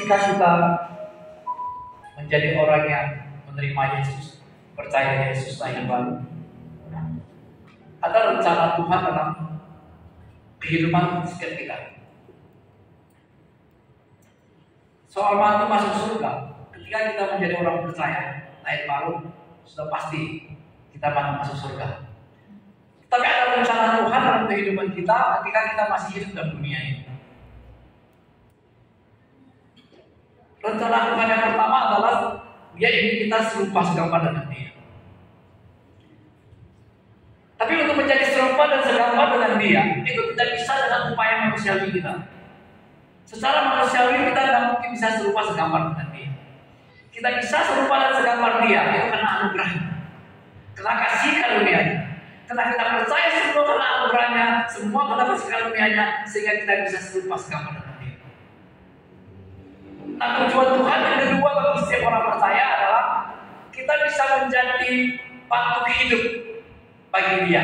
ketika kita menjadi orang yang menerima Yesus, percaya Yesus lahir baru, ada rencana Tuhan dalam kehidupan setiap kita. Soal mati masuk surga, ketika kita menjadi orang percaya lahir baru, sudah pasti kita masuk surga. Tapi ada rencana Tuhan dalam kehidupan kita ketika kita masih hidup dalam dunia ini. Rencana Tuhan yang pertama adalah Dia ingin kita serupa segambar dengan Dia. Tapi untuk menjadi serupa dan segambar dengan Dia, itu tidak bisa dengan upaya manusiawi kita. Secara manusiawi kita tidak mungkin bisa serupa segambar dengan Dia. Kita bisa serupa dan segambar Dia, itu karena anugerah, karena kasih karunia-Nya. Karena kita percaya semua karena anugerahnya, semua karena kasih karunia-Nya, sehingga kita bisa serupa segambar dengan Dia. Nah, tujuan Tuhan yang kedua bagi setiap orang percaya adalah kita bisa menjadi batu hidup bagi Dia.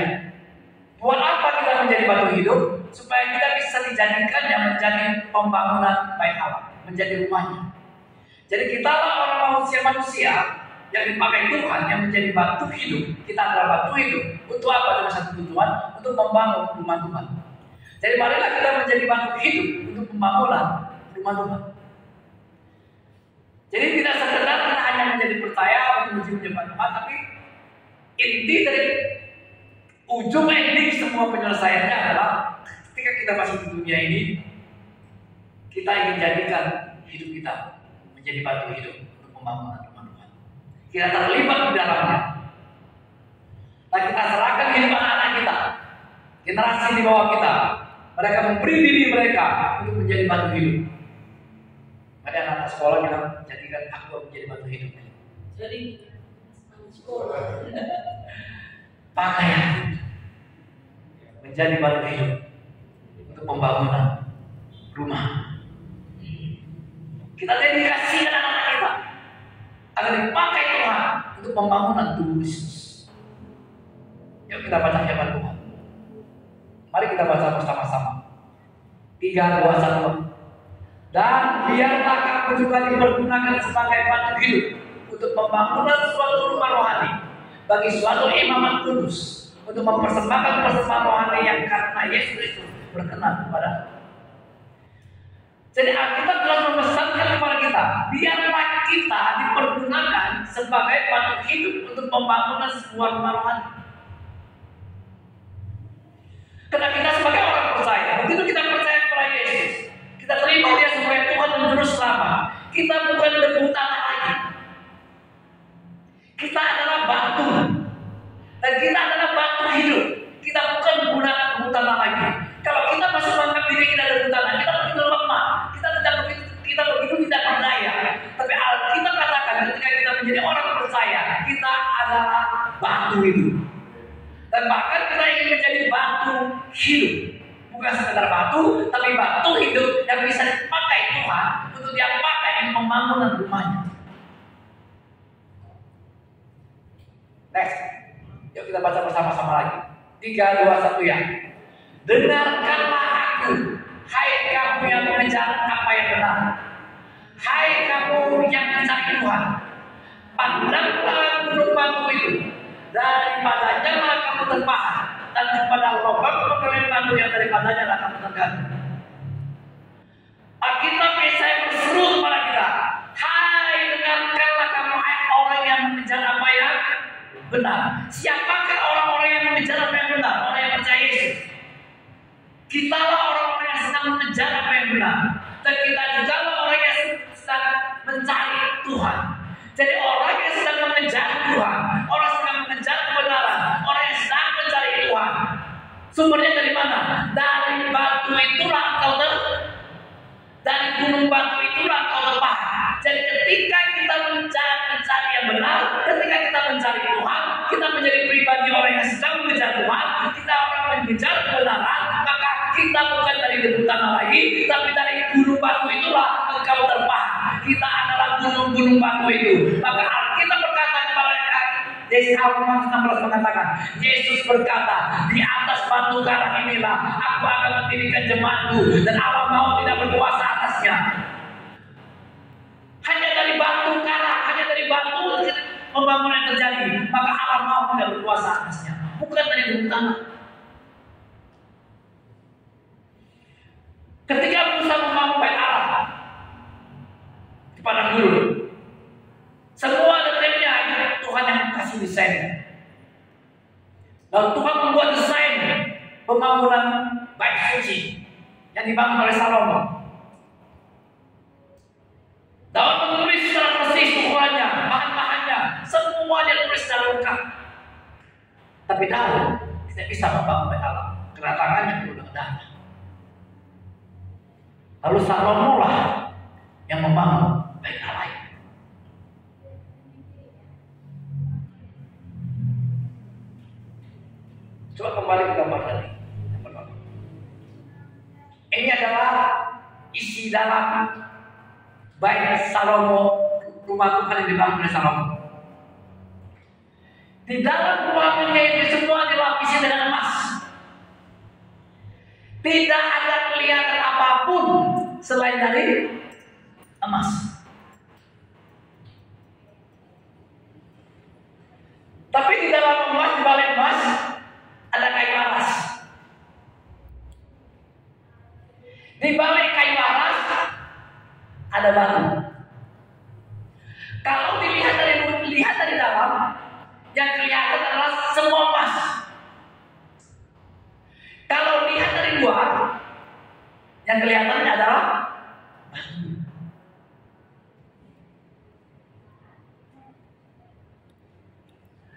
Buat apa kita menjadi batu hidup? Supaya kita bisa dijadikannya menjadi pembangunan bait Allah, menjadi rumahnya. Jadi kita orang manusia yang dipakai Tuhan yang menjadi batu hidup. Kita adalah batu hidup. Untuk apa? Cuma satu tujuan, untuk membangun rumah Tuhan. Jadi marilah kita menjadi batu hidup untuk pembangunan rumah Tuhan. Jadi tidak sekedar kita hanya menjadi percaya untuk menyembah Tuhan, tapi inti dari ujung ending semua penyelesaiannya adalah ketika kita masuk di dunia ini, kita ingin jadikan hidup kita menjadi batu hidup untuk pembangunan rumah Tuhan. Kita terlibat di dalamnya. Nah, kita serahkan kehidupan anak kita, generasi di bawah kita. Mereka memberi diri mereka untuk menjadi batu hidup. Ada anak sekolah bilang, jadikan aku menjadi batu hidup. Jadi sekolah. Pakaian menjadi batu hidup untuk pembangunan rumah. Kita dedikasi anak-anak kita agar dipakai Tuhan untuk pembangunan tubuh Kristus. Yuk kita baca firman Tuhan. Mari kita baca bersama-sama. 3, 2, 1. Dan biarlah kamu juga dipergunakan sebagai batu hidup untuk pembangunan suatu rumah rohani bagi suatu imamat kudus, untuk mempersembahkan persembahan rohani yang karena Yesus Kristus berkenan kepada. Jadi Alkitab telah memesankan kepada kita, biarlah kita dipergunakan sebagai batu hidup untuk pembangunan sebuah rumah rohani. Karena kita sebagai orang percaya, begitu kita percaya kepada Yesus, kita terima Dia sebagai Tuhan dan Juru Selamat, kita bukan debu tanah lagi. Kita adalah batu, dan kita adalah batu hidup. Kita bukan debu tanah lagi. Kalau kita masih menganggap diri kita debu tanah, kita begitu lemah, kita begitu tidak berdaya. Tapi Alkitab katakan ketika kita menjadi orang percaya, kita adalah batu hidup. Dan bahkan kita ingin menjadi batu hidup. Bukan sekedar batu, tapi batu hidup yang bisa dipakai Tuhan untuk Dia pakai di pembangunan rumahnya. Next, yuk kita baca bersama-sama lagi. 3, 2, 1 ya. Dengarkanlah aku, hai kamu yang mengejar apa yang benar, hai kamu yang mencari Tuhan. Pandanglah gunung batu itu, daripadanya lah kamu terpahat, dan kepada lubang penggalan batu yang daripadanya lah kamu tergantung. Alkitab Yesaya berseru kepada kita, hai dengarkanlah kamu hai orang yang mengejar apa yang benar. Siapakah orang-orang yang mengejar apa yang benar? Orang yang percaya Yesus. Kitalah orang-orang yang sedang mengejar apa yang benar, dan kita juga orang yang sedang mencari Tuhan. Jadi orang yang sedang mengejar Tuhan, orang yang sedang mengejar kebenaran, orang yang sedang mencari Tuhan. Sumbernya dari mana? Dari batu itulah kau dari gunung batu itulah kau terpahat. Jadi ketika kita mencari yang benar, ketika kita mencari Tuhan, kita menjadi pribadi orang yang sedang mengejar Tuhan, kita orang mengejar kebenaran, maka kita bukan dari debu tanah lagi, tapi dari gunung batu itulah engkau terpahat. Kita adalah gunung-gunung batu itu. Maka Alkitab berkata kepada Yesaya 16 mengatakan, Yesus berkata, di atas batu karang inilah aku akan mendirikan jemaatku, dan Allah mau tidak berkuasa atasnya. pembangunan terjadi, maka Allah mau tidak berkuasa atasnya. Bukan dari bumi tanah. Ketika Musa membangun bait Allah di padang gurun, semua detailnya Tuhan yang kasih desain. Lalu Tuhan membuat desain pembangunan bait suci yang dibangun oleh Salomo. Daud menulis secara persis ukurannya, bahan-bahannya, semua dia tulis secara lengkap. Tapi Daud tidak bisa membangun bait Allah karena tangannya penuh dengan darah. Lalu Salomo lah yang membangun bait Allah. Coba kembali ke gambar tadi. Ini adalah isi dalam bait Salomo, rumah Tuhan yang dibangun oleh Salomo. Di dalam ruangannya itu semua dilapisi dengan emas. Tidak ada kelihatan apapun selain dari emas. Tapi di dalam emas, di balik emas, ada kayu aras. Di balik kayu aras ada batu. Kalau dilihat dari dalam, yang kelihatan adalah semua emas. Kalau lihat dari luar, yang kelihatan adalah batu.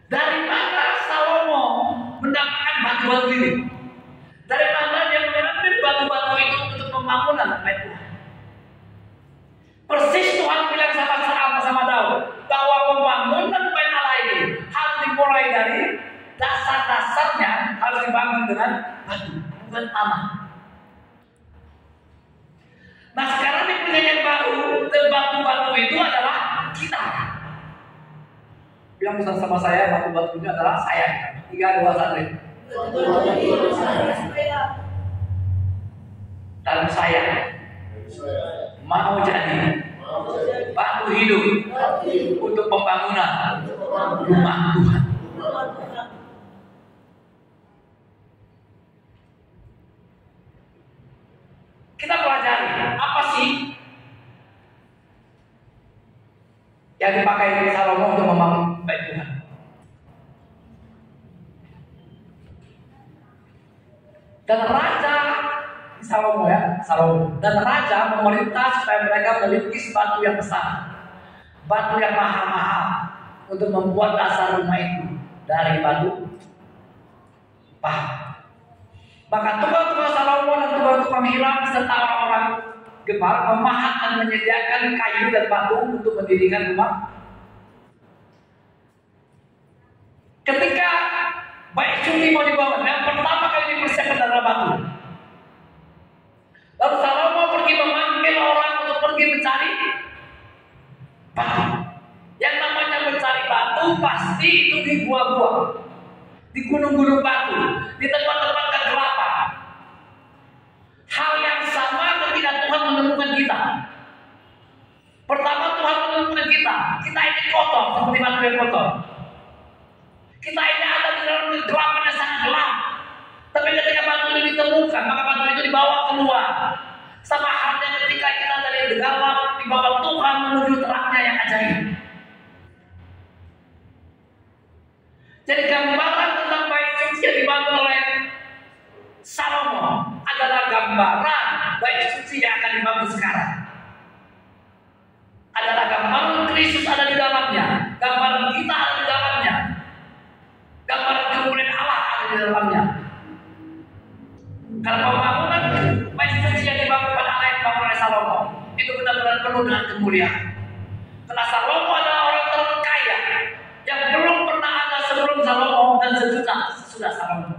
Dari mana Salomo mendapatkan batu-batu ini? Dari mana dia mengambil batu-batu itu untuk pembangunan bait Tuhan? Persis Tuhan bilang sama Daud bahwa pembangunan bait Allah ini harus dimulai dari dasar-dasarnya, harus dibangun dengan batu, bukan tanah. Nah sekarang di perjanjian baru, dan batu-batu itu adalah kita. Bilang sama saya, batu-batu itu adalah saya. 3, 2, 1. Dan saya mau jadi batu hidup untuk pembangunan rumah Tuhan. Kita pelajari apa sih yang dipakai Salomo untuk membangun bait Tuhan. Dan raja Salomo dan raja memerintah supaya mereka melukis batu yang besar, batu yang mahal-mahal untuk membuat dasar rumah itu dari batu pahat. Maka tukang-tukang Salomo dan tukang-tukang Hiram serta orang-orang Gemar memahat dan menyediakan kayu dan batu untuk mendirikan rumah. Ketika bait suci mau dibangun, yang pertama kali dipersiapkan adalah batu. Lalu Salomo pergi memanggil orang untuk pergi mencari batu. Yang namanya mencari batu pasti itu di gua-gua, di gunung-gunung batu, di tempat-tempat kegelapan. Hal yang sama ketika Tuhan menemukan kita. Pertama Tuhan menemukan kita ini kotor seperti batu yang kotor. Kita ini ada di dalam kegelapan yang sangat gelap. Tapi ketika batu ini ditemukan, maka batu itu dibawa keluar. Sama halnya ketika kita dari gelap dibawa Tuhan menuju terangnya yang ajaib. Jadi gambaran tentang bait suci yang dibangun oleh Salomo adalah gambaran bait suci yang akan dibangun sekarang. Adalah gambaran Kristus ada di dalamnya, gambaran kita ada di dalamnya, gambaran kemuliaan Allah ada di dalamnya. Karena pembangunan bait suci yang dibangun pada Allah yang dibangun oleh Salomo itu benar-benar penuh dengan kemuliaan. Karena Salomo adalah orang terkaya yang belum pernah ada sebelum Salomo dan sejuta sesudah Salomo.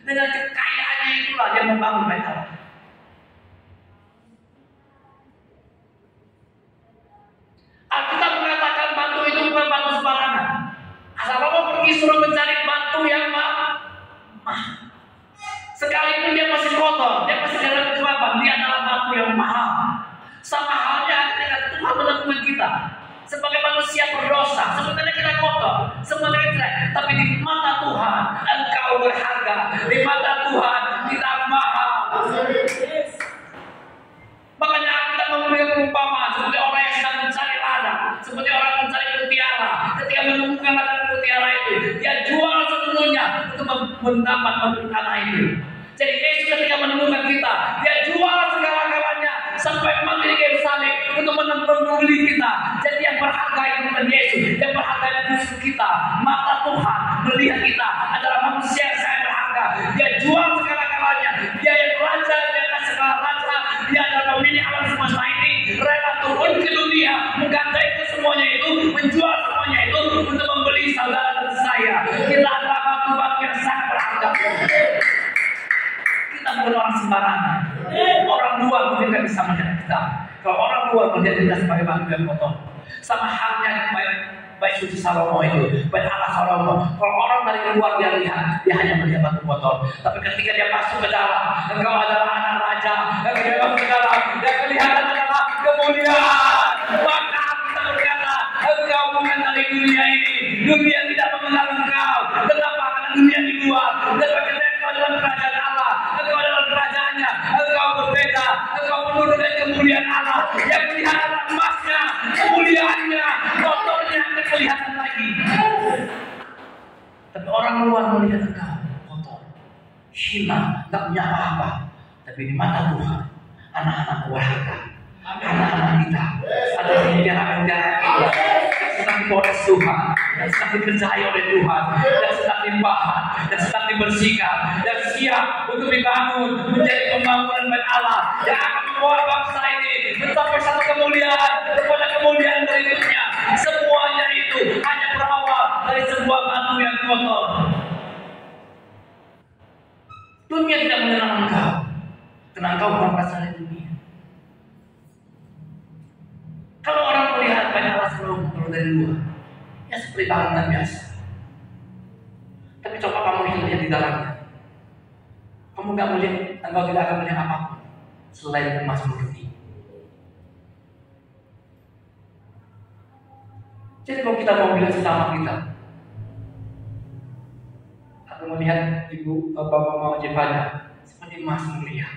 Dengan kekayaannya itulah dia membangun bait Allah. Alkitab mengatakan batu itu bukan batu sembarangan. Salomo pergi suruh mencari batu yang mahal. Sekalipun dia masih kotor, dia masih dalam kegelapan, dia adalah batu yang mahal. Sama halnya ketika Tuhan menemukan kita sebagai manusia berdosa. Sebenarnya kita kotor, semuanya jelek. Tapi di mata Tuhan engkau berharga. Di mata Tuhan kita mahal. Makanya kita memberikan perumpamaan seperti orang yang sedang mencari ladang, seperti orang mencari mutiara. Ketika menemukan ladang mutiara itu, dia jual seluruhnya untuk mendapat tanah itu. Jadi Yesus ketika menemukan kita, dia jual segala-galanya sampai mati di kayu salib untuk membeli kita. Jadi yang berharga itu bukan Yesus, yang berharga itu justru kita. Mata Tuhan melihat kita adalah manusia yang sangat berharga. Dia jual segala-galanya. Dia yang raja, dia adalah segala raja. Dia adalah pemilik alam semesta ini. Rela turun ke dunia, menggadaikan semuanya itu, menjual semuanya itu untuk membeli saudara dan saya. Kita adalah batu-batu yang sangat berharga. Kita bukan orang sembarangan. Orang luar mungkin tidak bisa melihat kita. Kalau orang luar melihat kita sebagai batu yang kotor, sama halnya baik suci Salomo itu, baik Allah Salomo. Kalau orang dari luar dia lihat, dia hanya melihat batu kotor. Tapi ketika dia masuk ke dalam, engkau adalah anak raja. Ketika dia masuk ke dalam, dia kelihatan adalah kemuliaan. Maka kita berkata, engkau bukan dari dunia ini. Dunia tidak mengenal engkau. Kenapa? Karena dunia di luar. Dan bagaimana engkau dalam kerajaan Allah, engkau dalam kerajaannya, engkau berbeda, engkau penuh dengan kemuliaan Allah. Yang kelihatan emasnya, kemuliaannya, kotornya kelihatan lagi. Tapi orang luar melihat engkau kotor, hina, tak punya apa-apa. Tapi di mata Tuhan, anak-anak berharga, anak-anak kita adalah mutiara-mutiara yang sedang dipoles Tuhan, yang sedang dikerjai oleh Tuhan, yang sedang dibahas, yang sedang dibersihkan, yang siap untuk dibangun menjadi pembangunan bait Allah yang akan membawa bangsa ini mencapai satu kemuliaan kepada kemuliaan berikutnya. Semuanya itu hanya berawal dari sebuah batu yang kotor. Dunia tidak mengenal engkau, karena engkau bukan berasal dari dunia. Kalau orang melihat banyak Allah selalu kalau dari luar, ya seperti bangunan biasa. Tapi coba kamu lihat di dalamnya, kamu nggak melihat, engkau tidak akan melihat apapun selain emas murni. Jadi kalau kita mau bilang sesama kita, aku melihat ibu bapak mama Jepanya seperti emas mulia.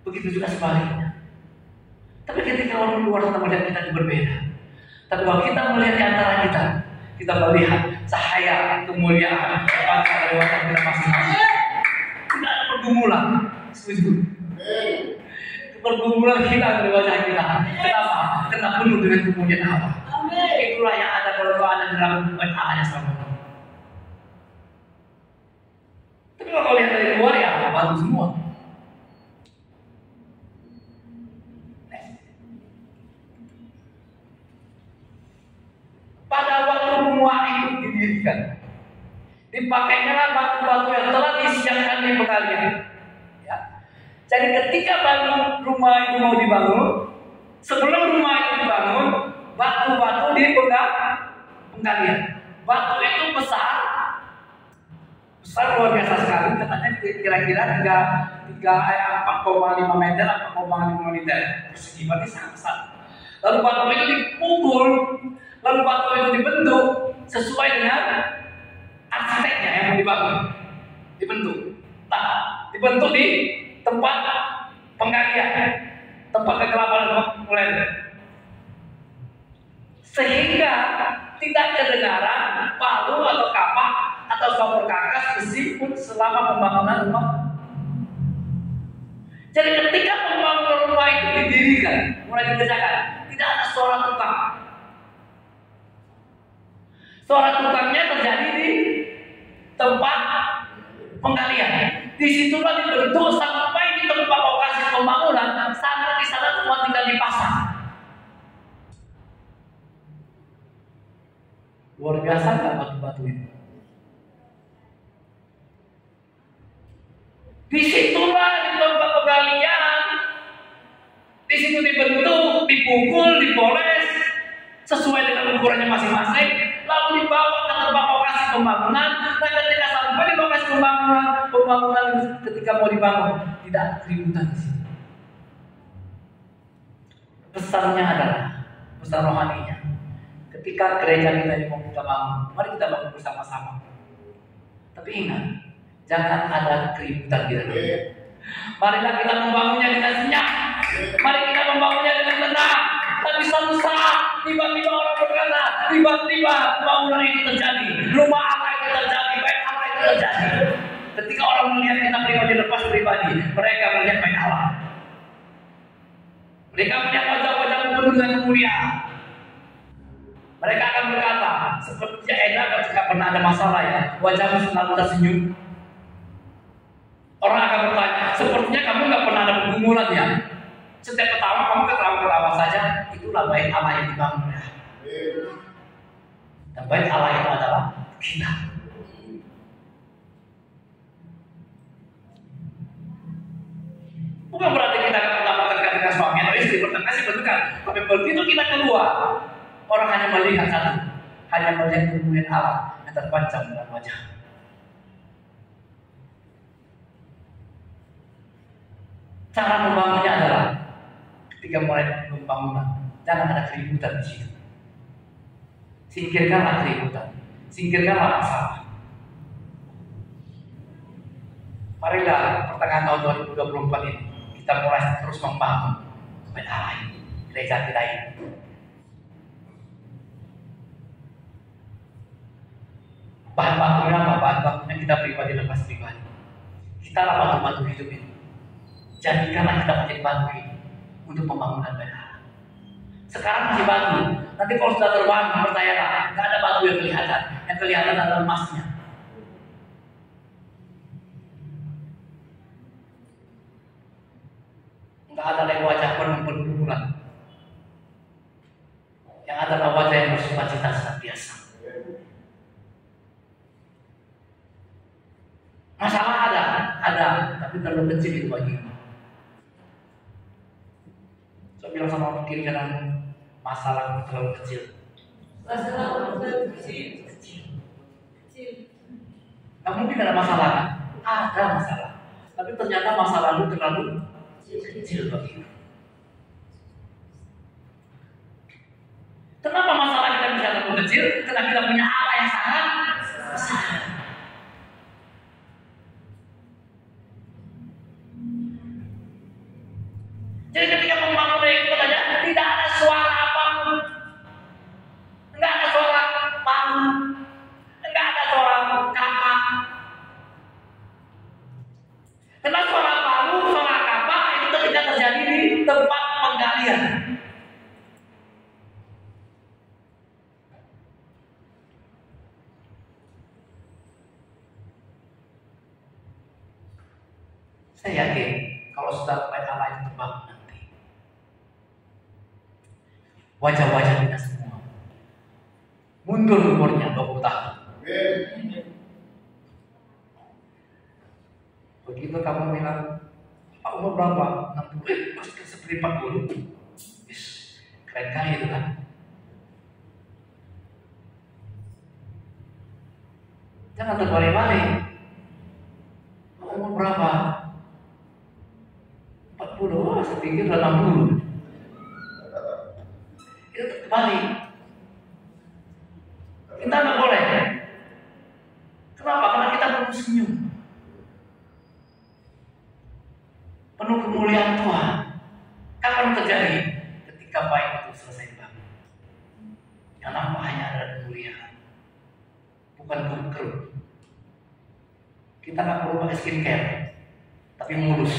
Begitu juga sebaliknya. Tapi ketika orang luar kita melihat kita itu berbeda. Tapi kalau kita melihat di antara kita, kita melihat cahaya kemuliaan pada wajah kita masing-masing. Tidak ada pergumulan. Setuju? Pergumulan hilang dari wajah kita. Kenapa? Karena penuh dengan kemuliaan Allah. Itulah yang ada kalau kau ada dalam bait Allah yang sama. Tapi kalau lihat dari luar ya baru semua. Pada waktu rumah itu didirikan, dipakainya batu-batu yang telah disiapkan di pengalian. Ya. Jadi ketika rumah itu mau dibangun, sebelum rumah itu dibangun, batu-batu di pengalian. Batu itu besar luar biasa sekali. Katanya kira-kira 4,5 meter, 4,5 meter persegi, berarti sangat besar. Lalu batu itu dipukul. Lalu batu itu dibentuk sesuai dengan arsiteknya yang mau dibangun. Dibentuk di tempat penggalian, tempat kegelapan, tempat mulai. Sehingga tidak kedengaran palu atau kapak atau sumber kakas besi pun selama pembangunan rumah. Jadi ketika pembangunan rumah itu didirikan, mulai dikerjakan, tidak ada suara tukang. Suara tukangnya terjadi di tempat penggalian. Disitulah dibentuk sampai di tempat lokasi pembangunan. Sampai di sana semua tinggal dipasang. Luar biasa nggak batu-batu itu? Disitulah di tempat penggalian. Di situ dibentuk, dipukul, dipoles sesuai dengan ukurannya masing-masing. Lalu dibawa ke tempat lokasi pembangunan. Dan ketika sampai di lokasi pembangunan ketika mau dibangun, tidak ada keributan di sini. Pesannya adalah pesan rohaninya. Ketika gereja kita ini mau kita bangun, mari kita bangun bersama-sama. Tapi ingat, jangan ada keributan di dalam. Marilah kita membangunnya dengan senyap. Mari kita membangunnya dengan tenang. Tapi suatu saat tiba-tiba orang berkata, tiba-tiba bangunan itu terjadi, rumah Allah itu terjadi, baik Allah itu terjadi. Ketika orang melihat kita pribadi lepas pribadi, mereka melihat baik Allah. Mereka melihat wajah-wajah penuh dengan kemuliaan. Mereka akan berkata, seperti Eda ketika pernah ada masalah ya, wajahmu selalu tersenyum. Orang akan bertanya, sepertinya kamu nggak pernah ada pergumulan ya. Setiap ketawa kamu ketawa saja. Itulah bait Allah yang dibangun ya. Dan bait Allah itu adalah kita. Bukan berarti kita akan mendapatkan ketika suami atau istri bertengkar, bertengkar. Tapi begitu kita keluar, orang hanya melihat satu, hanya melihat kemuliaan Allah yang terpancar dalam wajah. Cara membangunnya adalah ketika mulai pembangunan, jangan ada keributan di situ. Singkirkanlah keributan, singkirkanlah masalah. Marilah pertengahan tahun 2024 ini kita mulai terus membangun bait Allah ini, gereja kita ini. Bahan bakunya apa? Bahan bakunya kita pribadi lepas pribadi. Kita lah batu-batu hidup ini. Jadikanlah kita menjadi batu hidup untuk pembangunan bait Allah. Sekarang masih batu. Nanti kalau sudah terbangun, percayalah, nggak ada batu yang kelihatan. Yang kelihatan adalah emasnya. Nggak ada lagi wajah penuh-penuh. Yang adalah wajah yang bersukacita senantiasa. Masalah ada, tapi terlalu kecil itu bagimu. Saya bilang sama orang kiri kanan, masalah terlalu kecil. Masalah terlalu kecil. Nggak mungkin ada masalah kan? Ada masalah, tapi ternyata masalah lu terlalu kecil bagimu. Kenapa masalah kita bisa terlalu kecil? Karena kita punya Allah yang sangat besar. Jadi ketika membangun itu katanya tidak ada suara apapun, enggak ada suara palu, enggak ada suara kapak. Karena suara palu, suara kapak itu ketika terjadi di tempat penggalian. Saya yakin kalau sudah bait Allah itu terbangun nanti, wajah-wajah kita semua mundur umurnya 20 tahun. Begitu kamu bilang, Pak umur berapa? 60, pasti seperti 40. Keren kali itu kan. Jangan terbalik-balik. Umur berapa? 40, saya pikir udah 60. Itu terbalik. Kita nggak boleh. Kenapa? Karena kita perlu senyum. Penuh kemuliaan Tuhan. Kapan terjadi? Ketika baik itu selesai bangun. Yang nampak hanya ada kemuliaan, bukan kerut. Kita nggak perlu pakai skincare, tapi mulus.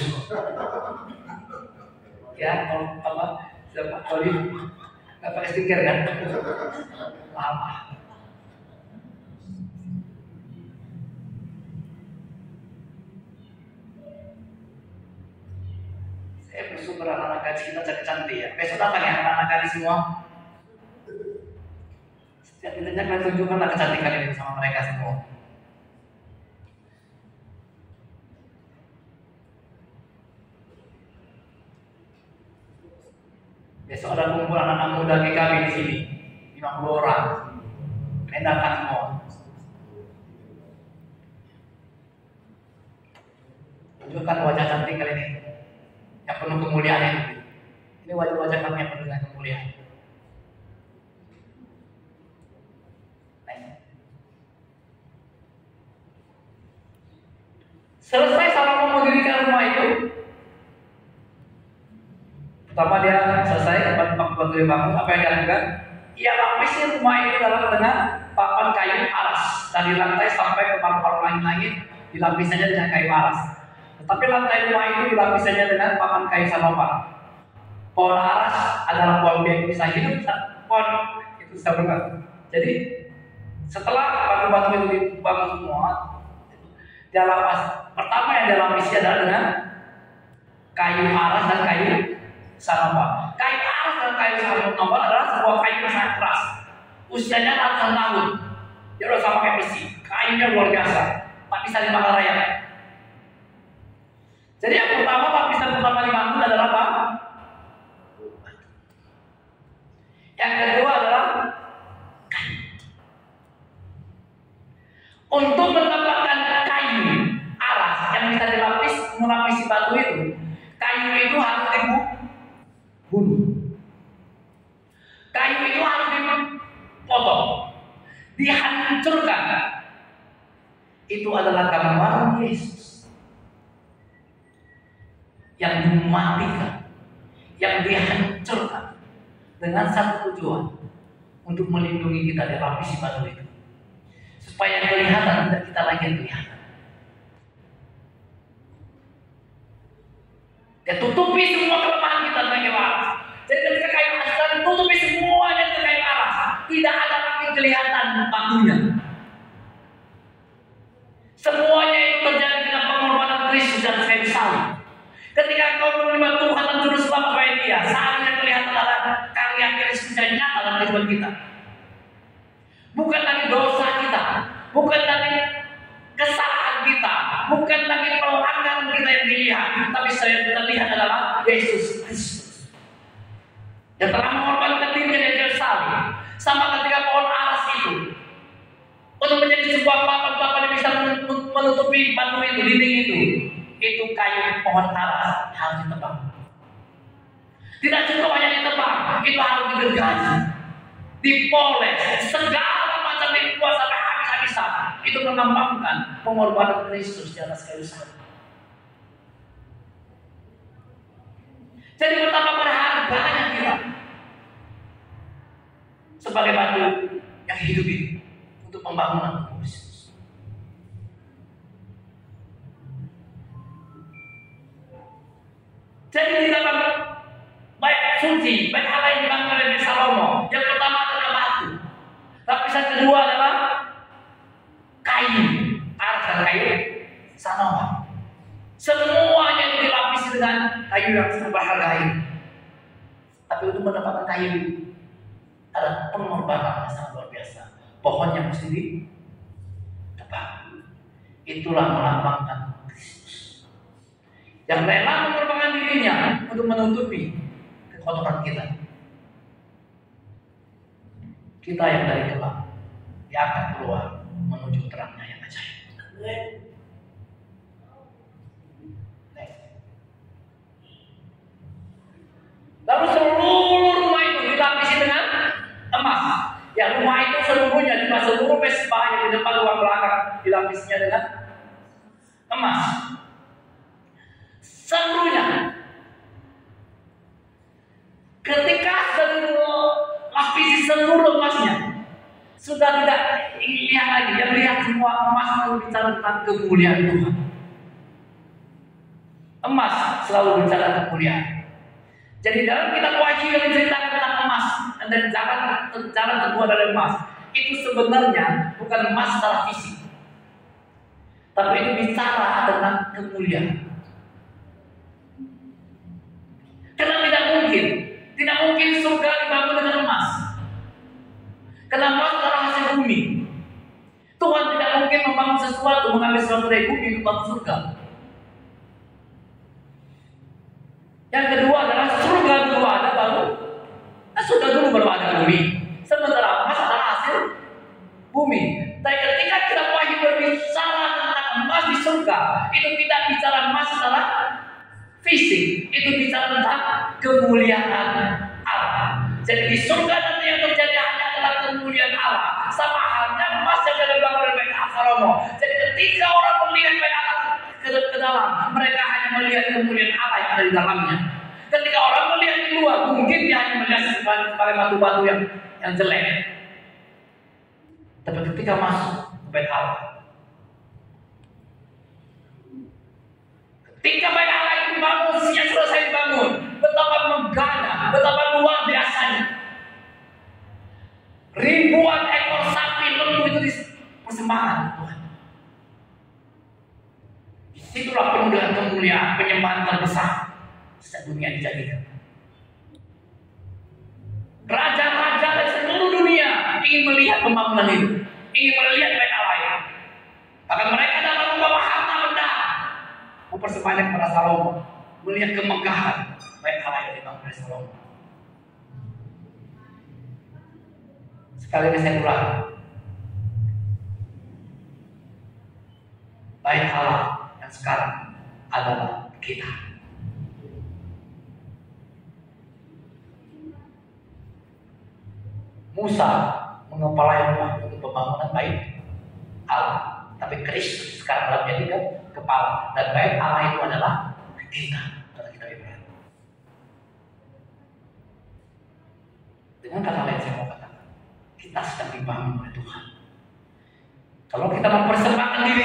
Ya, kalau apa? Siapa? Olive nggak pakai skincare kan? Lama. Saya bersyukur anak-anak gadis kita cantik-cantik ya. Besok datang ya anak-anak gadis semua. Setidaknya kalian tunjukkanlah kecantikan ini sama mereka semua. Besok ada kumpul anak-anak muda GKB di sini, 50 orang. Kalian datang semua. Tunjukkan wajah cantik kalian ini, yang penuh kemuliaan ini. Ini wajah-wajah kami yang penuh dengan kemuliaan. Selesai Salomo mendirikan rumah itu, pertama dia selesai batu bangun, apa yang dia lakukan? Ia lapisi rumah itu dengan papan kayu aras dari lantai sampai ke paru-paru langit-langit, dilapisnya dengan kayu aras. Tetapi lantai rumah itu dilapisnya dengan papan kayu sanopal. Pohon aras adalah pohon yang bisa hidup, pohon itu bisa bergerak. Jadi setelah batu-batu itu dibangun semua, dia lapas. Pertama yang dia lapisi adalah dengan kayu aras dan kayu sanopal. Kayu aras dan kayu sanopal adalah sebuah kayu yang sangat keras. Usianya ratusan tahun. Dia udah sama kayak besi. Kayunya luar biasa. Tak bisa dimakan raya. Jadi yang pertama, lapisan pertama dibangun adalah apa? Yang kedua adalah kayu. Untuk mendapatkan kayu aras yang bisa dilapis, melapisi batu itu, kayu itu harus dibunuh. Kayu itu harus dipotong, dihancurkan. Itu adalah gambaran Yesus yang dimatikan, yang dihancurkan dengan satu tujuan, untuk melindungi kita dari lapisi batu itu, supaya kelihatan tidak kita lagi yang kelihatan. Dia tutupi semua kelemahan kita dengan kayu aras. Jadi ketika kayu aras kita tutupi semuanya dengan kayu aras, tidak ada lagi kelihatan batunya. Semuanya itu terjadi dengan pengorbanan Kristus dan kayu salib. Ketika kau menerima Tuhan dan Juru Selamat sebagai Dia, saatnya kelihatan adalah karya Kristus yang nyata dalam kehidupan kita. Bukan lagi dosa kita, bukan lagi kesalahan kita, bukan lagi pelanggaran kita yang dilihat, tapi saya kita lihat adalah Yesus Kristus yang telah mengorbankan dirinya di kayu salib. Sama ketika pohon aras itu untuk menjadi sebuah papan yang bisa menutupi batu itu, dinding itu kayu pohon aras harus ditebang. Tidak cukup hanya ditebang, itu harus digergaji, dipoles, segala macam dibuat sampai habis-habisan. Itu mengampangkan pengorbanan Kristus di atas kayu salib. Jadi betapa berharganya kita sebagai batu yang hidup ini untuk pembangunan Kristus. Jadi di dalam baik suci, baik hal yang dibangun oleh Salomo, yang pertama adalah batu, lapisan kedua adalah kayu aras dan kayu sanopal. Semuanya dilapisi dengan kayu yang sangat berharga ini. Tapi untuk mendapatkan kayu ada pengorbanan yang sangat luar biasa. Pohonnya mesti ditebang. Itulah melambangkan Kristus yang rela mengorbankan dirinya untuk menutupi kekotoran kita. Kita yang dari gelap, dia akan keluar menuju terangnya yang ajaib. Lalu seluruh rumah itu dilapisi dengan emas. Ya, rumah itu seluruhnya, di seluruh mesbah yang di depan ruang belakang dilapisnya dengan emas. Seluruhnya. Ketika lapisi seluruh emasnya, sudah tidak lihat lagi, yang lihat semua emas selalu bicara tentang kemuliaan Tuhan. Emas selalu bicara kemuliaan. Jadi dalam kitab Wahyu yang diceritakan tentang emas dan jalan terbuat dari emas, itu sebenarnya bukan emas secara fisik, tapi itu bicara tentang kemuliaan. Karena tidak mungkin surga dibangun dengan emas. Karena emas adalah hasil bumi. Tuhan tidak mungkin membangun sesuatu, mengambil sesuatu dari bumi untuk bangun surga. Yang kedua adalah surga dulu ada baru, surga dulu baru ada bumi. Sementara emas adalah hasil bumi. Tapi ketika kita Wahyu berbicara tentang emas di surga, itu tidak bicara emas secara fisik, itu bicara tentang kemuliaan Allah. Jadi di surga nanti yang terjadi hanya adalah kemuliaan Allah. Sama halnya emas yang dibangun oleh Bait Salomo. Jadi ketika orang melihat Bait Allah dalam, mereka hanya melihat kemuliaan Allah yang ada di dalamnya. Ketika orang melihat di luar, mungkin dia hanya melihat sebagai batu-batu yang jelek. Tapi ketika masuk ke bait Allah, ketika bait Allah itu dibangun, siap selesai dibangun, betapa megahnya, betapa luar biasanya. Ribuan ekor sapi lembu itu dipersembahkan Tuhan. Disitulah penuh dengan kemuliaan, penyembahan terbesar sejak dunia dijadikan. Raja-raja dari seluruh dunia ingin melihat pembangunan itu, ingin melihat bait Allah itu. Bahkan mereka dapat membawa harta benda, mempersembahkan kepada Salomo, melihat kemegahan bait Allah yang dibangun oleh Salomo. Sekali lagi saya ulang, bait Allah yang sekarang adalah kita. Musa mengepalai rumah untuk pembangunan bait Allah, tapi Kristus sekarang telah menjadi kepala, dan bait Allah itu adalah kita, kata kita Ibrani. Dengan kata lain saya mau katakan, kita sedang dibangun oleh Tuhan. Kalau kita mempersembahkan diri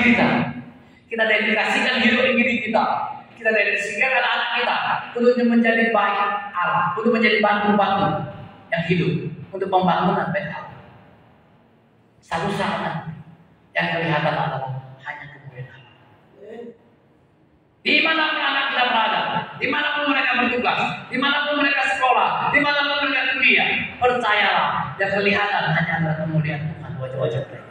kita dedikasikan hidup diri kita dedikasikan anak-anak kita untuk menjadi bait Allah, untuk menjadi batu-batu yang hidup untuk pembangunan bait Allah. Satu saat yang kelihatan adalah hanya kemuliaan Allah. Di mana anak kita berada, di mana pun mereka bertugas, di mana pun mereka sekolah, di mana pun mereka kuliah, percayalah yang kelihatan hanya adalah kemuliaan Tuhan, wajah-wajah mereka.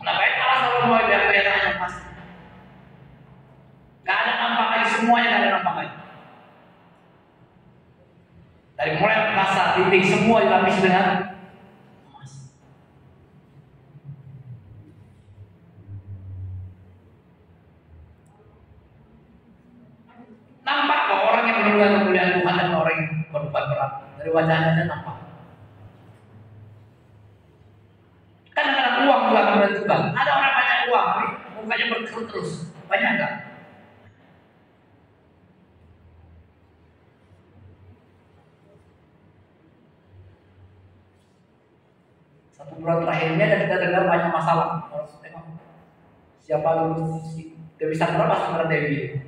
Kenapa Allah selalu mau biar kelihatan yang pasti? Gak ada nampak lagi, semuanya gak ada nampak lagi. Dari mulai kasar, titik, semua dilapisi dengan emas. Nampak kok orang yang menurut kemuliaan Tuhan dan orang yang berbuat berat. Dari wajahnya aja nampak. Kadang-kadang uang juga akan menentukan. Ada orang banyak uang, tapi mukanya berkerut terus. Banyak enggak? Satu bulan terakhirnya dan kita dengar banyak masalah. Harus tengok siapa lulus Dewi Sandra pas Sandra Dewi.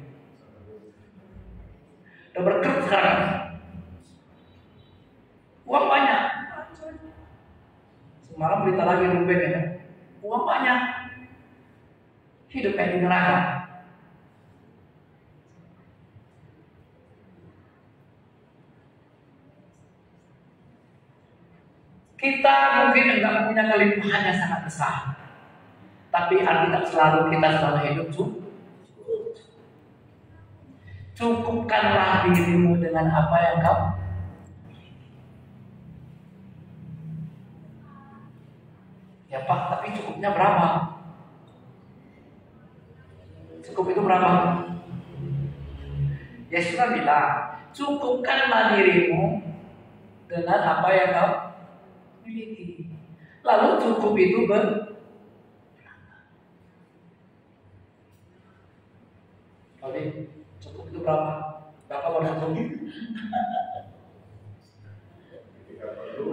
Udah berkerut sekarang. Uang banyak. Semalam berita lagi Ruben ya. Uang banyak. Hidup kayak di neraka. Kita mungkin enggak punya kelimpahan yang sangat besar, tapi Alkitab kita selalu hidup cukup. Cukupkanlah dirimu dengan apa yang kau. Ya Pak, tapi cukupnya berapa? Cukup itu berapa? Yesus bilang, cukupkanlah dirimu dengan apa yang kau miliki. Lalu cukup itu Oke, cukup itu berapa? Berapa baru cukup?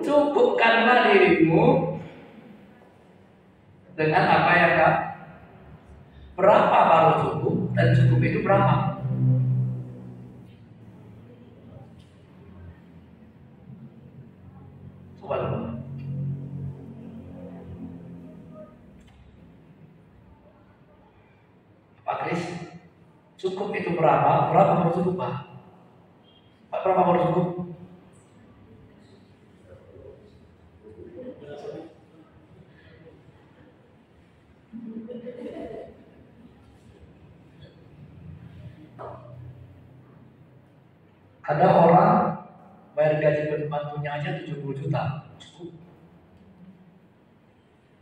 Cukupkanlah dirimu dengan apa yang kau. Berapa baru cukup dan cukup itu berapa? Coba dulu. Pak Kris, cukup itu berapa? Berapa baru cukup Pak? Pak, berapa baru cukup? Ada orang bayar gaji pembantunya aja 70 juta, cukup.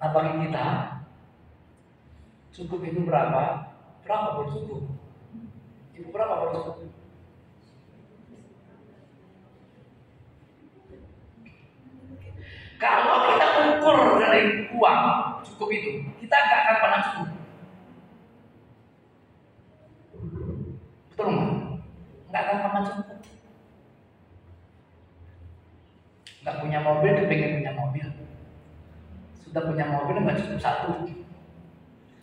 Nah bagi kita, cukup itu berapa? Berapa baru cukup? Itu berapa baru cukup? Kalau kita ukur dari uang cukup itu, kita nggak akan pernah cukup. Betul nggak? Nggak akan pernah cukup. Nggak punya mobil, pengen punya mobil. Sudah punya mobil nggak cukup satu.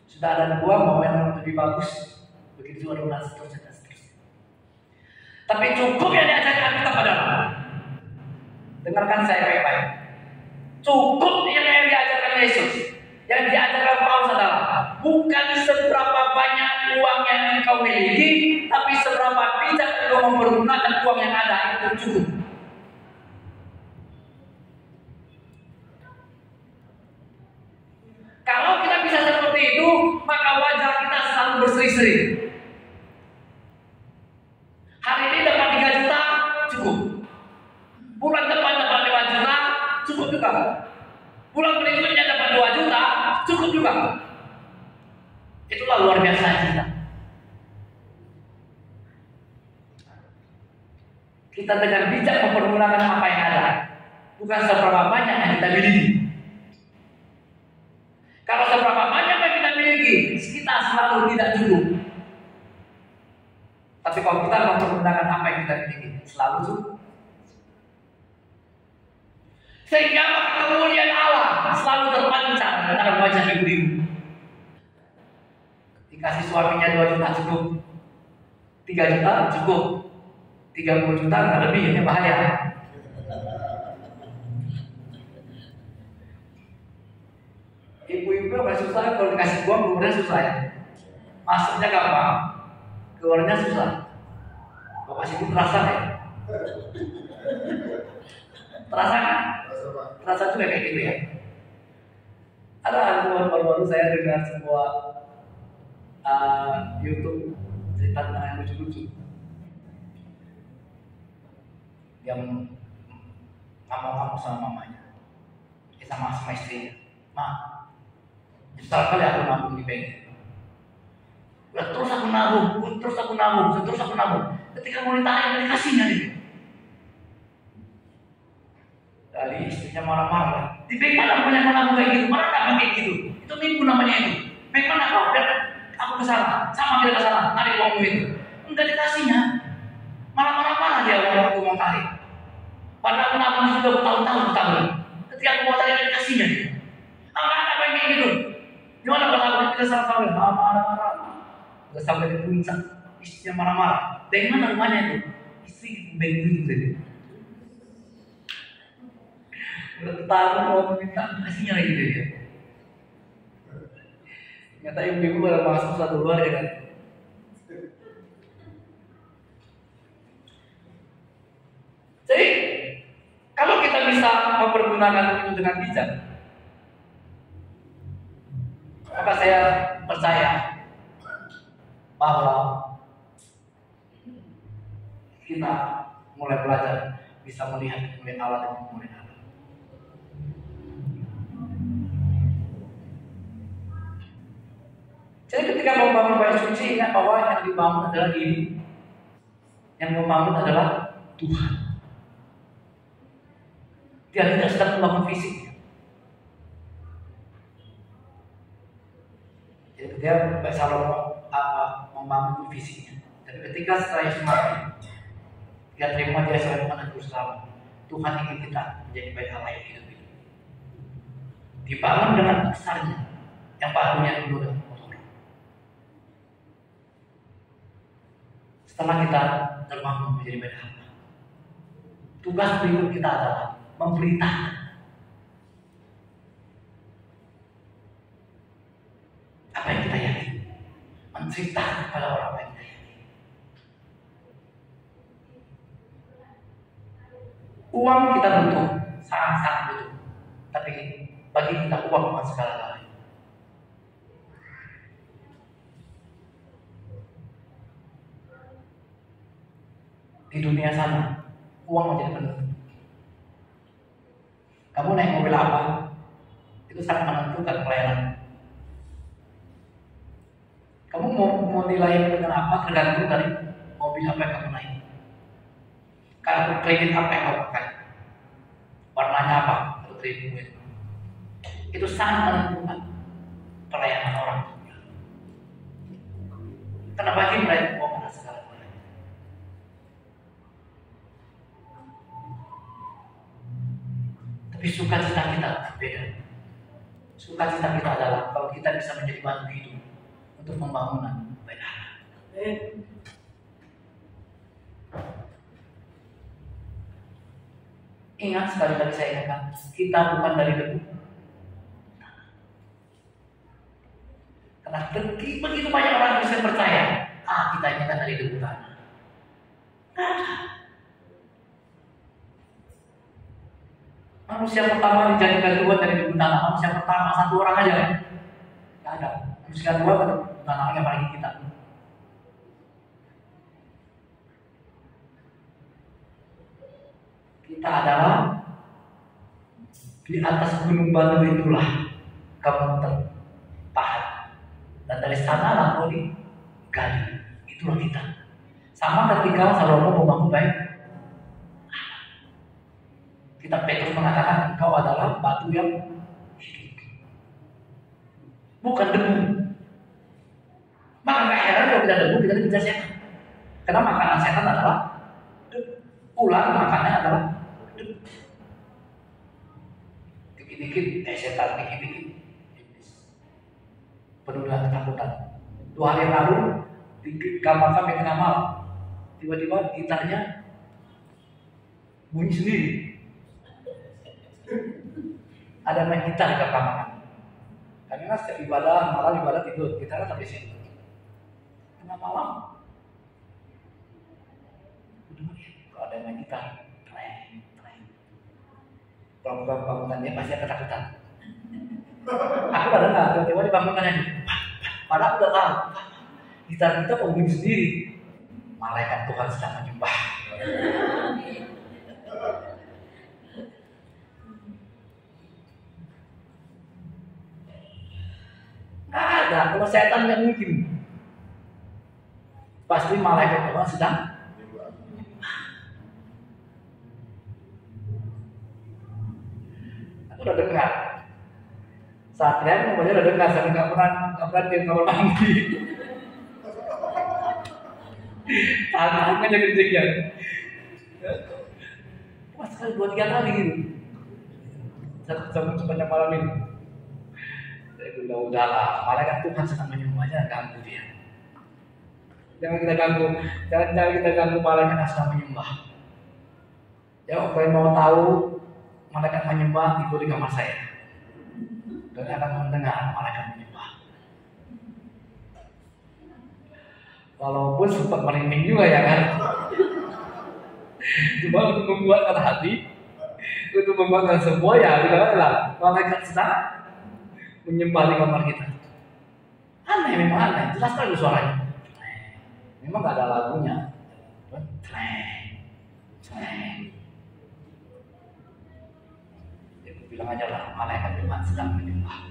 Sudah ada dua, mau yang lebih bagus. Begitu juga dengan seterusnya. Tapi cukup yang diajarkan kita adalah, dengarkan saya baik-baik. Cukup yang diajarkan Yesus, yang diajarkan Paulus adalah bukan seberapa banyak uang yang engkau miliki, tapi seberapa bijak engkau mempergunakan uang yang ada, itu cukup. Kalau kita bisa seperti itu, maka wajah kita selalu berseri-seri. Hari ini dapat 3 juta, cukup. Bulan depan dapat 5 juta, cukup juga. Bulan berikutnya dapat 2 juta, cukup juga. Itulah luar biasa kita. Kita dengan bijak mempergunakan apa yang ada, bukan seberapa banyak yang kita miliki. Kalau seberapa banyak yang kita miliki, kita selalu tidak cukup. Tapi kalau kita mempergunakan apa yang kita miliki, selalu cukup. Sehingga kemuliaan Allah selalu terpancar dalam wajah ibu-ibu. Dikasih suaminya 2 juta cukup, 3 juta cukup, 30 juta nggak lebih, ini bahaya. Ibu-ibu nggak susah, kalau dikasih uang keluarnya susah ya. Masuknya gampang, keluarnya susah. Kok kasih itu terasa ya? Terasa kan? Terasa juga kayak gitu ya. Ada baru-baru saya dengar sebuah YouTube cerita tentang yang lucu-lucu. Dia ngomong sama mamanya, sama istrinya, "Ma, nyesal kali aku nabung di bank. Terus aku nabung. Ketika mau ditarik, dikasihnya gitu." Tadi istrinya marah-marah. Di bank mana punya menabung kayak gitu? Mana nggak kayak gitu? Itu nipu namanya itu. Bank mana kau? Dan aku kesana, sama kita kesana, tarik uangmu itu. Enggak dikasihnya. Malah marah-marah dia kalau aku mau tarik. Padahal aku nabung sudah bertahun-tahun. Ketika aku mau tarik, dikasihnya. Enggak ada kayak gitu. Gimana kalau aku kita sama-sama marah-marah? Udah sampai di puncak, istrinya marah-marah. Bank mana rumahnya itu? Istri bank itu jadi. Udah ketahuan mau minta kasihnya lagi dia. Ternyata ibu-ibu baru masuk satu luar ya kan. Jadi kalau kita bisa mempergunakan itu dengan bijak, maka saya percaya bahwa kita mulai belajar bisa melihat kemuliaan Allah dan kemuliaan Allah. Jadi ketika membangun bait suci, ingat bahwa yang dibangun adalah diri, yang membangun adalah Tuhan. Dia tidak sedang membangun fisiknya. Jadi dia Salomo membangun fisiknya. Tapi ketika setelah Yesus mati, dia terima dia sebagai anak Yerusalem. Tuhan ingin kita menjadi bait Allah yang hidup. Dibangun dengan besarnya, yang barunya dulu dan kotor. Setelah kita terbangun menjadi bait Allah, tugas berikut kita adalah memberitakan apa yang kita yakini, menceritakan kepada orang apa yang kita yakini. Uang kita butuh, sangat-sangat butuh, tapi bagi kita uang bukan segala-galanya. Di dunia sana, uang menjadi penentu. Kamu naik mobil apa, itu sangat menentukan pelayanan. Kamu mau nilai dengan apa tergantung dari mobil apa yang kamu naik. Kartu kredit apa yang kamu pakai, warnanya apa, itu ribu itu sangat menentukan pelayanan orang. Kenapa bagi mereka mau menang segala-galanya? Tapi sukacita kita berbeda. Sukacita kita adalah kalau kita bisa menjadi batu hidup untuk pembangunan Bait Allah. Ingat, sekali lagi saya ingatkan, kita bukan dari debu. Karena begitu banyak orang Kristen percaya, kita ini kan dari debu tanah. Manusia pertama dijadikan Tuhan dari debu tanah. Manusia pertama satu orang aja. Tidak ada. Manusia kedua kan debu tanah lagi, apalagi kita. Kita adalah di atas gunung batu itulah kamu terpahat. Dan dari sana kau digali. Itulah kita. Sama ketika Salomo membangun Bait Allah. Kita Petrus mengatakan engkau adalah batu yang hidup, bukan debu. Maka gak heran kalau kita debu kita dikejar setan. Karena makanan setan adalah debu. Ular makannya adalah debu. Dikit-dikit setan, dikit-dikit penuh dengan ketakutan. 2 hari lalu di kamar kami tengah malam, tiba-tiba gitarnya bunyi sendiri. Ada main gitar di kamar kami. Kami kan setiap ibadah, malam ibadah tidur, gitarnya sampai sini. Tengah malam, kalau ada main gitar, treng. Bangunan dia pasti ketakutan. Aku udah dengar, tiba-tiba dibangunkannya. Padahal udah tahu, gitar kita bunyi sendiri. Malaikat Tuhan sedang menyembah. Nggak ada, kalau setan nggak mungkin. Pasti malaikat Tuhan sedang. Aku udah dengar. Saat kalian udah dengar, saya nggak pernah di kamar mandi. Tangannya kenceng. Wah, sekali 2-3 kali gitu. Satu sepanjang malam ini. Udahlah, malaikat Tuhan sedang menyembahnya, ganggu dia. Jangan kita ganggu malaikat yang sedang menyembah. Ya, kalau mau tahu malaikat menyembah, tidur di kamar saya. Dan akan mendengar malaikat menyembah. Walaupun sempat merinding juga ya kan. Cuma untuk membuatkan hati, untuk membuatkan sebuah ya, bilang malaikat sedang menyembah di kamar kita. Aneh, memang aneh. Jelas sekali suaranya. Memang gak ada lagunya. Jadi bilang aja lah, malaikat Tuhan sedang menyembah.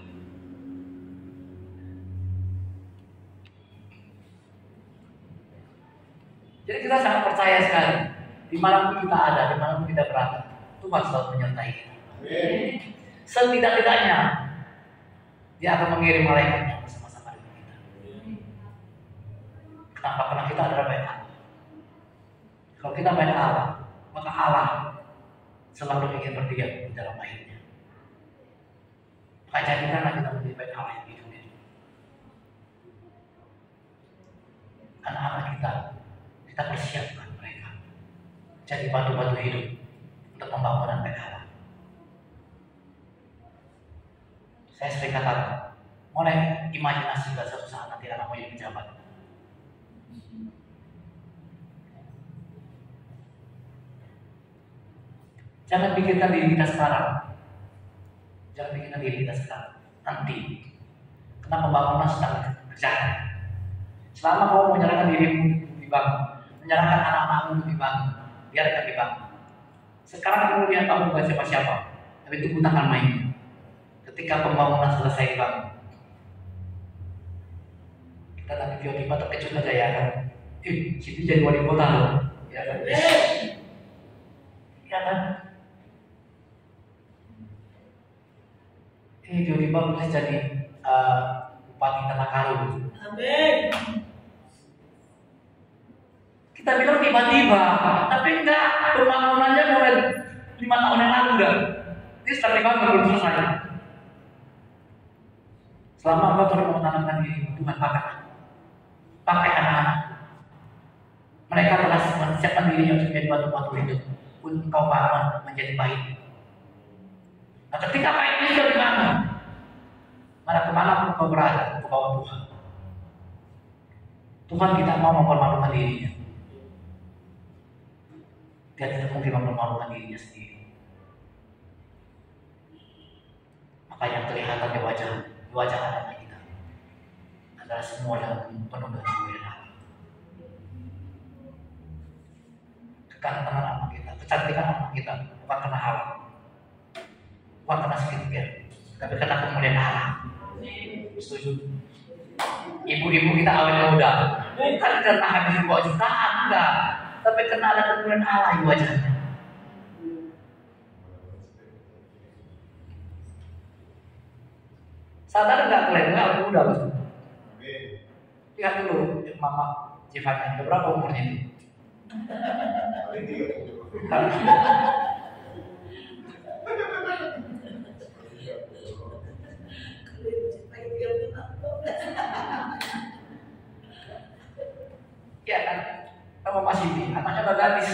Jadi kita sangat percaya sekali. Dimanapun kita ada, dimanapun kita berada, Tuhan selalu menyertai kita. Setidak-tidaknya Dia akan mengirim malaikatnya bersama-sama dengan kita. Kenapa? Karena kita adalah Bait Allah. Kalau kita Bait Allah, maka Allah selalu ingin berdiam di dalam Bait-Nya. Maka jadikanlah kita menjadi Bait Allah yang hidup. Anak-anak kita persiapkan mereka jadi batu-batu hidup untuk pembangunan Bait Allah. Saya sering katakan, mulai imajinasikan suatu saat nanti anakmu jadi pejabat. Jangan pikirkan diri kita sekarang. Jangan pikirkan diri kita sekarang. Nanti, karena pembangunan sedang berjalan. Selama kamu menyerahkan dirimu untuk dibangun, menyerahkan anak-anakmu untuk dibangun, biarkan dibangun. Sekarang kamu lihat kamu bukan siapa-siapa, tapi tunggu tangan main. Ketika pembangunan selesai dibangun, kita nanti tiba-tiba terkejut aja ya kan? Situ jadi wali kota loh, ya kan? Ya kan? tiba-tiba bisa jadi bupati Tanakaru. Amin. Kita bilang tiba-tiba, tapi enggak, pembangunannya mulai 5 tahun yang lalu dah. Ini sudah dibangun belum selesai. Selama engkau terus menanamkan diri, Tuhan pakai anak-anak. Mereka telah mempersiapkan dirinya untuk menjadi batu-batu hidup, untuk engkau bangun menjadi baik. Nah, ketika baik ini sudah dibangun, mana kemana pun engkau berada, engkau bawa Tuhan. Tuhan tidak mau mempermalukan dirinya. Dia tidak mungkin mempermalukan dirinya sendiri. Maka yang kelihatan di wajah anak kita adalah semua yang penuh dengan kemuliaan. Kegantengan anak kita, kecantikan anak kita bukan karena halal, bukan karena skincare, tapi karena kemuliaan Allah. Setuju? Ibu-ibu kita awet muda bukan karena habis bawa jutaan, enggak, tapi karena ada kemuliaan Allah di wajahnya. Sadar nggak kalian? Nggak muda betul. Lihat dulu Mama Jivanya, berapa umurnya itu? Ya kan? Nama Mas Siti, anaknya udah gadis.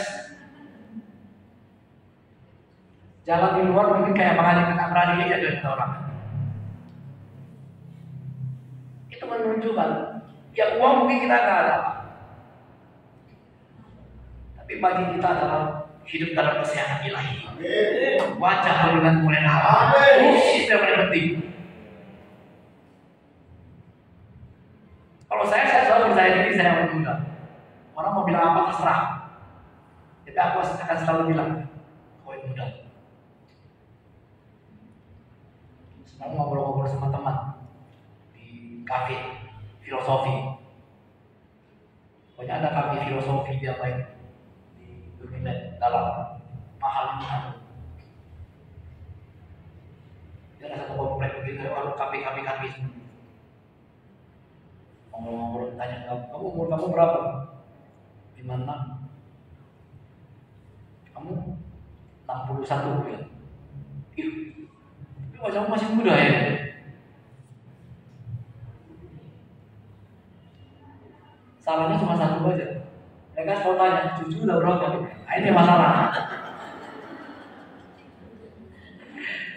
Jalan di luar mungkin kayak Bang Adi kita berani aja dengan orang. Itu menunjukkan ya uang mungkin kita nggak ada, tapi bagi kita adalah hidup dalam kesehatan ilahi. Wajah dengan kemuliaan Allah. Itu yang paling penting. Kalau saya selalu percaya diri saya orang muda. Orang mau bilang apa terserah. Jadi aku akan selalu bilang, kau yang muda. Semalam ngobrol-ngobrol sama teman di kafe filosofi. Pokoknya ada kafe filosofi dia baik di Dunia dalam mahal. Dia ada satu komplek begitu, kalau kafe. Ngobrol tanya kamu umur kamu berapa? 56. Kamu 61 ya? Ih, tapi wajahmu masih muda ya? Salahnya cuma satu aja. Mereka selalu tanya, cucu udah berapa? Nah, ini masalah.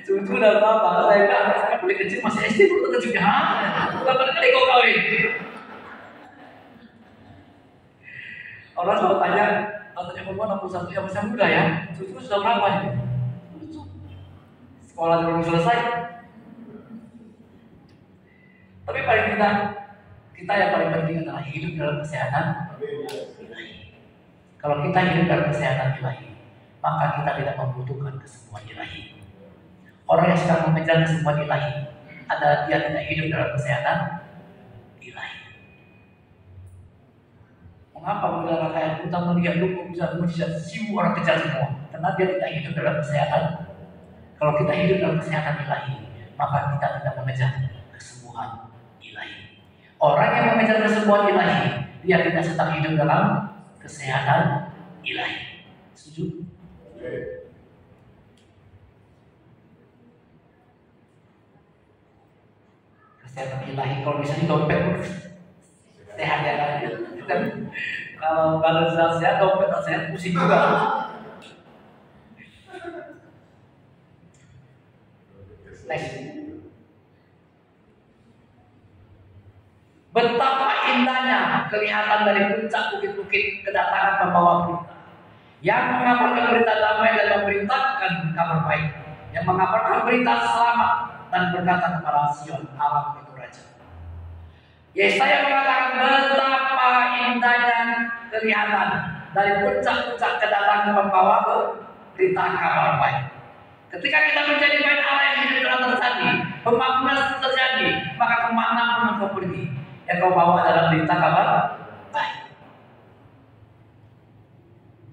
Cucu udah berapa? Saya bilang, saya boleh kecil masih SD, belum cucunya. Bukan berarti kau kawin. Orang selalu tanya, katanya perempuan 61 yang masih muda ya, cucu sudah berapa ya? Sekolah belum selesai. Tapi paling kita yang paling penting adalah hidup dalam kesehatan ilahi. Kalau kita hidup dalam kesehatan ilahi, maka kita tidak membutuhkan kesembuhan ilahi. Orang yang sedang mengejar kesembuhan ilahi adalah dia tidak hidup dalam kesehatan ilahi. Mengapa saudara kayak kita melihat lu bisa siu orang kejar semua? Karena dia tidak hidup dalam kesehatan. Kalau kita hidup dalam kesehatan ilahi, maka kita tidak mengejar kesembuhan ilahi. Orang yang mengejar kesembuhan ilahi, dia tidak sedang hidup dalam kesehatan ilahi. Setuju? Kesehatan ilahi kalau bisa dompet sehat ya kan? Kalau sehat dompet sehat pusing juga. Next. Betapa indahnya kelihatan dari puncak bukit-bukit kedatangan pembawa berita yang mengabarkan berita damai dan memerintahkan kabar baik, yang mengabarkan berita selamat dan berkata kepada Sion, Allah itu Raja. Yesaya mengatakan betapa indahnya kelihatan dari puncak-puncak kedatangan pembawa berita kabar baik. Ketika kita menjadi baik Allah yang hidup telah terjadi, pembangunan terjadi, maka kemana pun engkau pergi, yang kau bawa adalah berita kabar baik.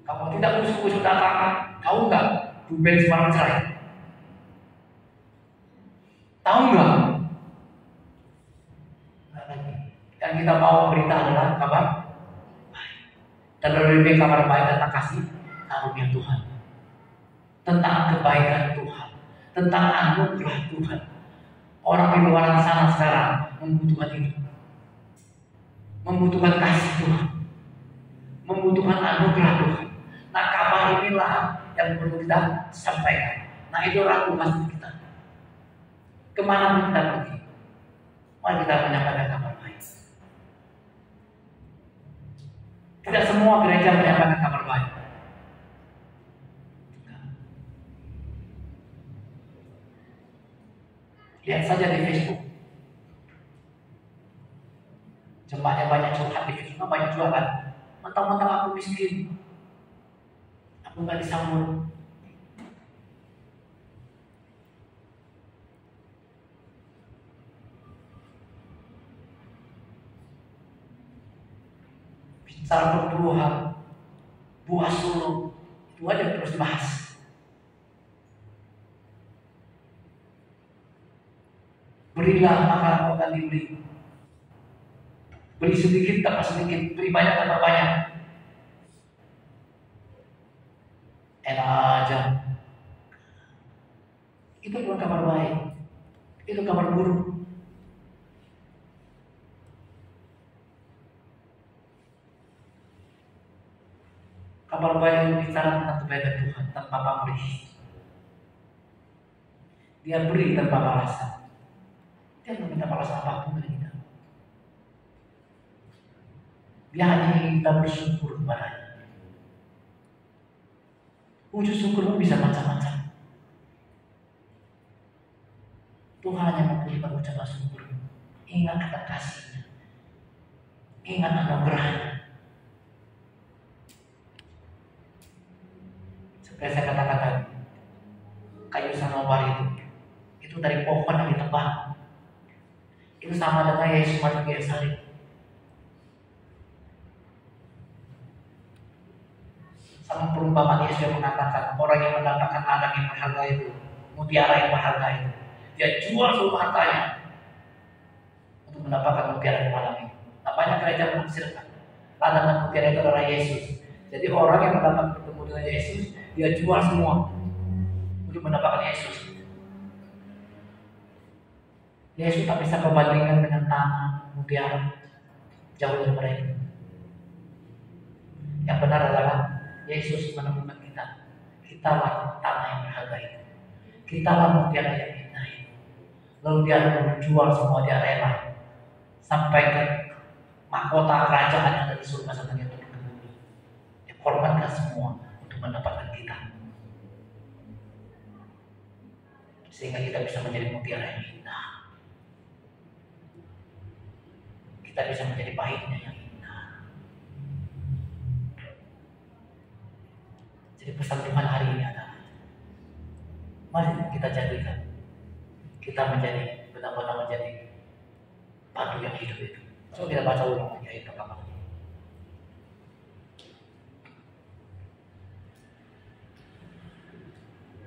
Kamu tidak usul-usul datang, tahu enggak? Tuben semalam cerai. Tahu nggak? Yang kita bawa berita adalah kabar baik. Dan lebih kabar baik tentang kasih karunia Tuhan, tentang kebaikan Tuhan, tentang anugerah Tuhan. Orang di luar sana sekarang membutuhkan itu, membutuhkan kasih Tuhan, membutuhkan anugerah Tuhan. Nah, kabar inilah yang perlu kita sampaikan. Nah, itu ragu masuk kita. Kemana pun kita pergi, mari kita menyampaikan kabar baik. Tidak semua gereja menyampaikan kabar baik. Lihat saja di Facebook. Jemaatnya banyak curhat di Facebook, banyak jualan. Mentang-mentang aku miskin, aku nggak disambut. Bicara perburuhan, buah suluk, itu aja terus dibahas. Berilah maka kau akan diberi. Beri sedikit tambah sedikit, beri banyak tambah banyak. Enak aja. Itu bukan kabar baik, itu kabar buruk. Kabar baik yang bicara tentang kebaikan Tuhan tanpa pamrih. Dia beri tanpa balasan. Dia tidak minta balasan apapun dari kita. Dia hanya ingin kita bersyukur kepadanya. Wujud syukurmu bisa macam-macam. Tuhan hanya membutuhkan ucapan syukur. Ingat akan kasih-Nya, ingat anugerah-Nya. Seperti saya katakan tadi, kayu sanubari itu dari pohon yang ditebang. Itu sama dengan Yesus mati di kayu salib. Sama perumpamaan Yesus yang mengatakan orang yang mendapatkan ladang yang berharga itu, mutiara yang berharga itu, dia jual seluruh hartanya untuk mendapatkan mutiara yang ladang itu. Nah, banyak gereja menafsirkan ladang dan mutiara itu adalah Yesus. Jadi orang yang mendapat bertemu dengan Yesus, dia jual semua untuk mendapatkan Yesus. Yesus tak bisa kau bandingkan dengan tanah, mutiara, jauh dari mereka. Yang benar adalah Yesus menemukan kita. Kitalah tanah yang berharga itu. Kitalah mutiara yang indah itu. Lalu dia menjual semua, dia rela sampai ke mahkota kerajaan yang ada di surga sampai dia turun ke bumi. Dia korbankan semua untuk mendapatkan kita, sehingga kita bisa menjadi mutiara yang indah. Kita bisa menjadi baiknya yang indah. Jadi pesan Tuhan hari ini adalah, mari kita jadikan kita menjadi benar-benar menjadi batu yang hidup itu. Coba kita baca ulang ayat pertama.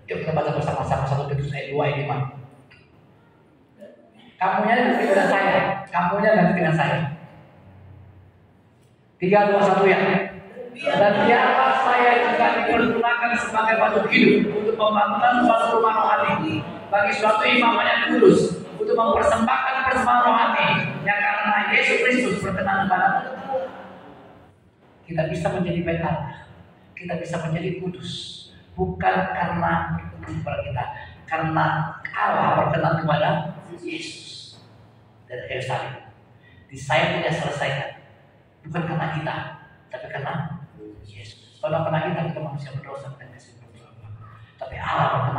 Yuk kita baca bersama-sama 1 Petrus ayat 2 ayat 5. Kamunya ganti dengan saya. Kamunya ganti dengan saya. 3, 2, 1 ya. Dan biarlah saya juga dipergunakan sebagai batu hidup untuk membangun suatu rumah rohani bagi suatu imam yang kudus, untuk mempersembahkan persembahan rohani yang karena Yesus Kristus berkenan kepada Allah. Kita bisa menjadi baik Allah, kita bisa menjadi kudus bukan karena kepada kita, karena Allah berkenan kepada Yesus. Dan kayu salib disayat tidak selesaikan, bukan karena kita, tapi karena Yesus. Kalau karena kita manusia berdosa dan kasih berdosa, tapi Allah berkenan